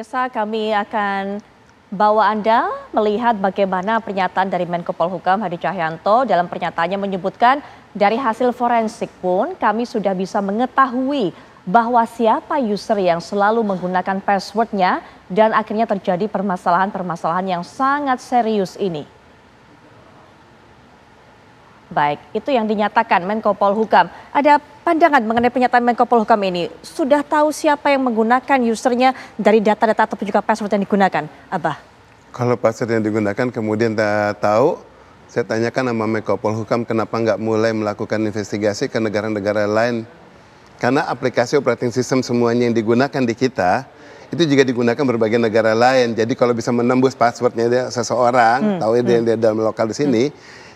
Reza, kami akan bawa Anda melihat bagaimana pernyataan dari Menko Polhukam Hadi Cahyanto. Dalam pernyataannya menyebutkan dari hasil forensik pun kami sudah bisa mengetahui bahwa siapa user yang selalu menggunakan passwordnya dan akhirnya terjadi permasalahan-permasalahan yang sangat serius ini. Baik, itu yang dinyatakan Menko Polhukam. Ada pandangan mengenai pernyataan Menko Polhukam ini? Sudah tahu siapa yang menggunakan usernya dari data-data ataupun juga password yang digunakan, Abah? Kalau password yang digunakan kemudian tak tahu, saya tanyakan sama Menko Polhukam kenapa nggak mulai melakukan investigasi ke negara-negara lain. Karena aplikasi operating system semuanya yang digunakan di kita, itu juga digunakan berbagai negara lain. Jadi kalau bisa menembus passwordnya seseorang, tahu dia dalam lokal di sini,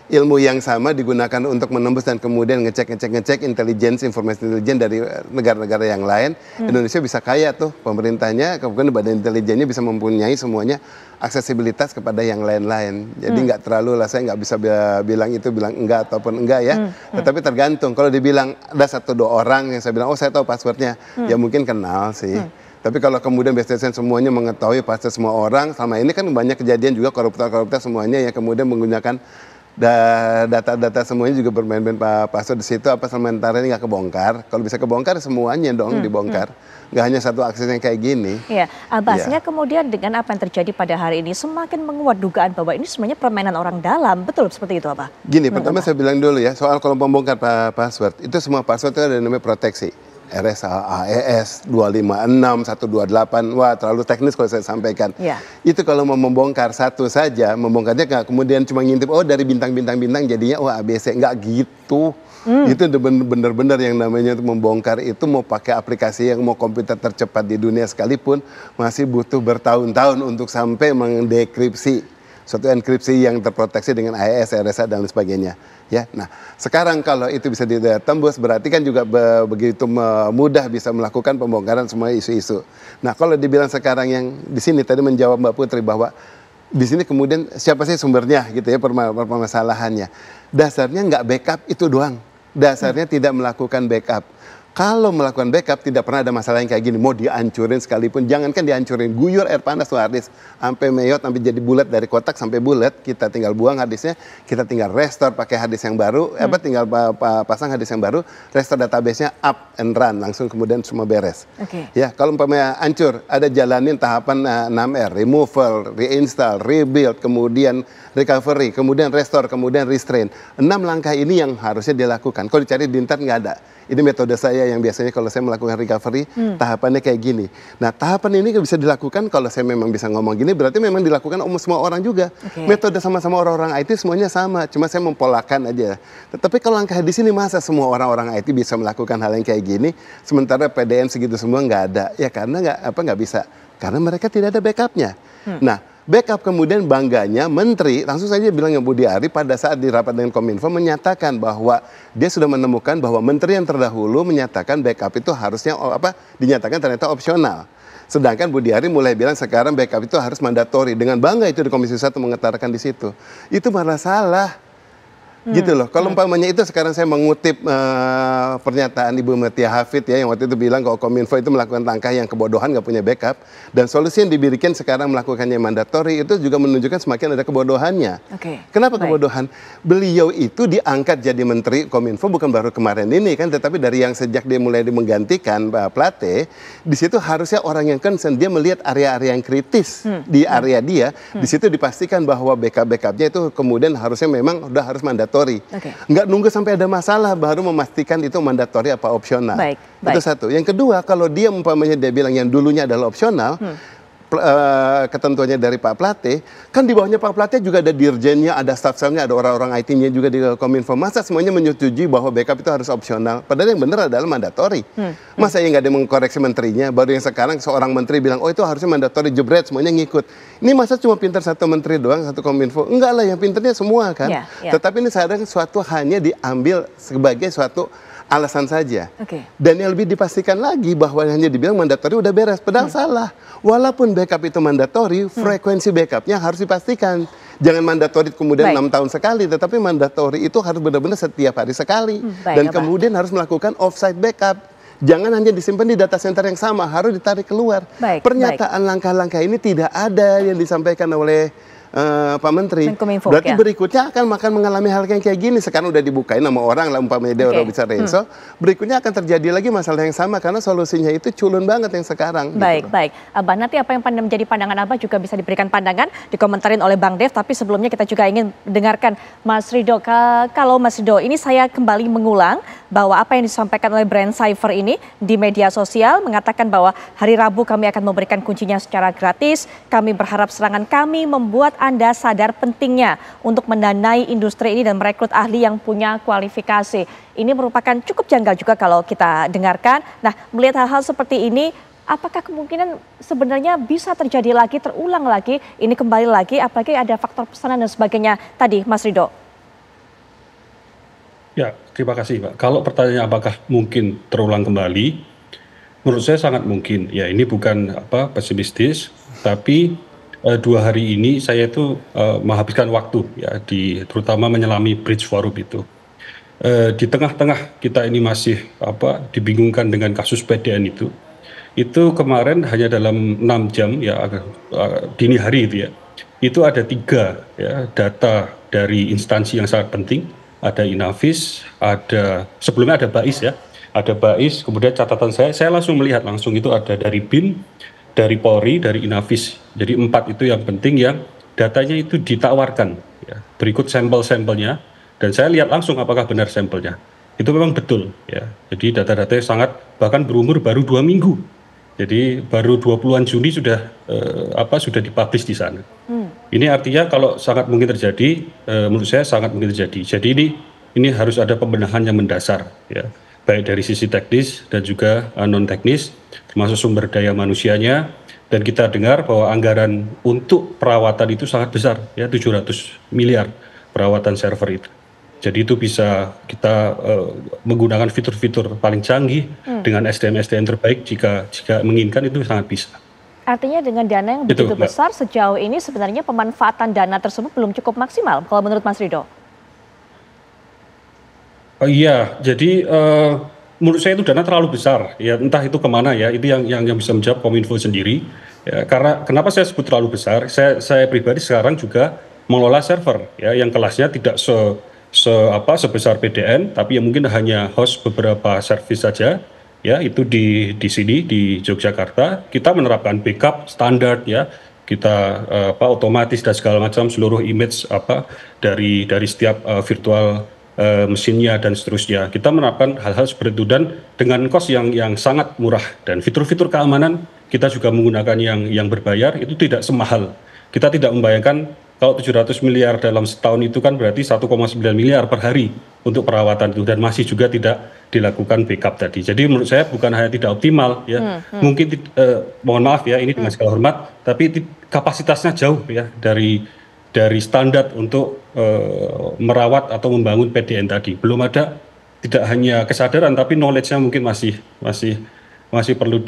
ilmu yang sama digunakan untuk menembus dan kemudian ngecek informasi intelijen dari negara-negara yang lain. Indonesia bisa kaya tuh pemerintahnya, kemudian badan intelijennya bisa mempunyai semuanya aksesibilitas kepada yang lain-lain. Jadi nggak terlalu lah, saya nggak bisa bilang enggak ataupun enggak ya. Tetapi tergantung, kalau dibilang ada 1-2 orang yang saya bilang, oh saya tahu passwordnya, ya mungkin kenal sih. Tapi kalau kemudian biasanya semuanya mengetahui password semua orang, selama ini kan banyak kejadian juga koruptor-koruptor semuanya yang kemudian menggunakan data-data semuanya juga bermain-main password di situ, apa sementara ini nggak kebongkar. Kalau bisa kebongkar semuanya dong dibongkar. Nggak hanya satu akses yang kayak gini. Iya, Abbasnya kemudian dengan apa yang terjadi pada hari ini semakin menguat dugaan bahwa ini sebenarnya permainan orang dalam. Betul seperti itu, Abah? Gini, pertama saya bilang dulu ya, soal kalau membongkar password, itu semua password itu ada namanya proteksi. RSA, AES, 256, 128, wah terlalu teknis kalau saya sampaikan. Itu kalau mau membongkar satu saja, membongkarnya nggak kemudian cuma ngintip, oh dari bintang-bintang jadinya, oh ABC, nggak gitu. Itu benar-benar yang namanya untuk membongkar itu mau pakai aplikasi yang mau komputer tercepat di dunia sekalipun, masih butuh bertahun-tahun untuk sampai mendekripsi suatu enkripsi yang terproteksi dengan AES, RSA dan lain sebagainya. Ya, nah sekarang kalau itu bisa ditembus berarti kan juga begitu mudah bisa melakukan pembongkaran semua isu-isu. Nah kalau dibilang sekarang yang di sini tadi menjawab Mbak Putri bahwa di sini kemudian siapa sih sumbernya gitu ya permasalahannya. Dasarnya nggak backup itu doang. Dasarnya tidak melakukan backup. Kalau melakukan backup tidak pernah ada masalah yang kayak gini. Mau dihancurin sekalipun, jangankan dihancurin, guyur air panas tuh harddisk sampai meyot, sampai jadi bulat dari kotak sampai bulat. Kita tinggal buang harddisknya, kita tinggal restore pakai harddisk yang baru, tinggal pasang harddisk yang baru, restore database-nya up and run, langsung kemudian semua beres. Ya, kalau umpamanya hancur, ada jalanin tahapan 6R, removal, reinstall, rebuild, kemudian recovery, kemudian restore, kemudian restrain. 6 langkah ini yang harusnya dilakukan. Kalau dicari di internet nggak ada. Ini metode saya yang biasanya kalau saya melakukan recovery, tahapannya kayak gini. Nah, tahapan ini bisa dilakukan kalau saya memang bisa ngomong gini, berarti memang dilakukan semua orang juga. Metode sama-sama orang-orang IT semuanya sama, cuma saya mempolakan aja. Tetapi kalau langkah di sini masa semua orang-orang IT bisa melakukan hal yang kayak gini, sementara PDN segitu semua nggak ada. Ya karena nggak bisa. Karena mereka tidak ada backupnya. Nah, backup kemudian bangganya Menteri langsung saja bilang yang Budi Ari pada saat di rapat dengan Kominfo menyatakan bahwa dia sudah menemukan bahwa Menteri yang terdahulu menyatakan backup itu harusnya dinyatakan ternyata opsional. Sedangkan Budi Ari mulai bilang sekarang backup itu harus mandatori. Dengan bangga itu di Komisi 1 mengutarakan di situ. Itu malah salah. Gitu loh. Kalau umpamanya itu sekarang saya mengutip pernyataan Ibu Mutia Hafid ya yang waktu itu bilang kalau Kominfo itu melakukan langkah yang kebodohan nggak punya backup dan solusi yang diberikan sekarang melakukannya mandatori itu juga menunjukkan semakin ada kebodohannya. Kenapa kebodohan? Beliau itu diangkat jadi Menteri Kominfo bukan baru kemarin ini kan, tetapi dari yang sejak dia mulai menggantikan Pak Plate, di situ harusnya orang yang concern dia melihat area-area yang kritis di area dia, di situ dipastikan bahwa backupnya itu kemudian harusnya memang udah harus mandatori. Nggak nunggu sampai ada masalah baru memastikan itu mandatori apa opsional. Itu satu. Yang kedua, kalau dia umpamanya dia bilang yang dulunya adalah opsional, ketentuannya dari Pak Plate, kan di bawahnya Pak Plate juga ada dirjennya, ada staff-staffnya, ada orang-orang IT-nya juga di Kominfo. Masa semuanya menyetujui bahwa backup itu harus opsional? Padahal yang benar adalah mandatori. Masa yang nggak ada mengkoreksi menterinya, baru yang sekarang seorang menteri bilang, oh itu harusnya mandatori, jebret, semuanya ngikut. Ini masa cuma pintar satu menteri doang, satu Kominfo? Enggak lah, yang pintarnya semua kan. Tetapi ini sadar suatu hanya diambil sebagai suatu alasan saja. Dan yang lebih dipastikan lagi bahwa hanya dibilang mandatori udah beres, padahal salah. Walaupun backup itu mandatori, frekuensi backupnya harus dipastikan. Jangan mandatori kemudian 6 tahun sekali, tetapi mandatori itu harus benar-benar setiap hari sekali. Dan kemudian harus melakukan offsite backup. Jangan hanya disimpan di data center yang sama, harus ditarik keluar. Pernyataan langkah-langkah ini tidak ada yang disampaikan oleh Pak Menteri. Berarti berikutnya akan mengalami hal yang kayak gini. Sekarang udah dibukain nama orang lah, umpamanya Dewa Robinsa Renzo. Berikutnya akan terjadi lagi masalah yang sama karena solusinya itu culun banget yang sekarang. Baik. Abah, nanti apa yang menjadi pandangan Abah juga bisa diberikan pandangan, dikomentarin oleh Bang Dev. Tapi sebelumnya kita juga ingin dengarkan Mas Ridho. Kalau Mas Ridho, ini saya kembali mengulang bahwa apa yang disampaikan oleh Brand Cypher ini di media sosial mengatakan bahwa hari Rabu kami akan memberikan kuncinya secara gratis. Kami berharap serangan kami membuat Anda sadar pentingnya untuk mendanai industri ini dan merekrut ahli yang punya kualifikasi. Ini merupakan cukup janggal juga kalau kita dengarkan. Nah, melihat hal-hal seperti ini, apakah kemungkinan sebenarnya bisa terjadi lagi, terulang lagi, ini kembali lagi, apalagi ada faktor pesanan dan sebagainya tadi, Mas Ridho? Ya, terima kasih, Pak. Kalau pertanyaannya apakah mungkin terulang kembali, menurut saya sangat mungkin. Ya, ini bukan pesimistis, tapi 2 hari ini saya itu menghabiskan waktu ya terutama menyelami Bridge Forum itu. Di tengah-tengah kita ini masih dibingungkan dengan kasus PDN itu. Itu kemarin hanya dalam 6 jam ya dini hari itu ya. Itu ada 3 ya data dari instansi yang sangat penting. Ada Inavis, sebelumnya ada BAIS ya. Ada BAIS, kemudian catatan saya langsung melihat langsung itu ada dari BIN, dari Polri, dari Inavis. Jadi 4 itu yang penting yang datanya itu ditawarkan. Ya. Berikut sampel-sampelnya dan saya lihat langsung apakah benar sampelnya. Itu memang betul. Ya. Jadi data-datanya sangat bahkan berumur baru 2 minggu. Jadi baru 20-an Juni sudah dipublish di sana. Ini artinya kalau sangat mungkin terjadi, menurut saya sangat mungkin terjadi. Jadi ini harus ada pembenahan yang mendasar. Ya. Baik dari sisi teknis dan juga non teknis, termasuk sumber daya manusianya, dan kita dengar bahwa anggaran untuk perawatan itu sangat besar, ya 700 miliar perawatan server itu. Jadi itu bisa kita menggunakan fitur-fitur paling canggih dengan SDM-SDM terbaik jika menginginkan itu sangat bisa. Artinya dengan dana yang begitu besar sejauh ini sebenarnya pemanfaatan dana tersebut belum cukup maksimal kalau menurut Mas Ridho? Iya, jadi menurut saya itu dana terlalu besar, ya entah itu kemana ya, itu yang bisa menjawab Kominfo sendiri. Ya, karena kenapa saya sebut terlalu besar? Saya pribadi sekarang juga mengelola server, ya yang kelasnya tidak sebesar PDN, tapi yang mungkin hanya host beberapa service saja. Ya itu di sini di Yogyakarta kita menerapkan backup standar ya. Kita otomatis dan segala macam seluruh image dari setiap virtual mesinnya dan seterusnya. Kita menerapkan hal-hal seperti itu dan dengan cost yang sangat murah dan fitur-fitur keamanan kita juga menggunakan yang berbayar itu tidak semahal. Kita tidak membayangkan kalau 700 miliar dalam setahun itu kan berarti 1,9 miliar per hari untuk perawatan itu dan masih juga tidak dilakukan backup tadi. Jadi menurut saya bukan hanya tidak optimal ya. Mungkin mohon maaf ya ini dengan segala hormat, tapi kapasitasnya jauh ya dari standar untuk merawat atau membangun PDN tadi. Belum ada, tidak hanya kesadaran tapi knowledge-nya mungkin masih perlu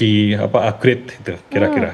upgrade itu kira-kira.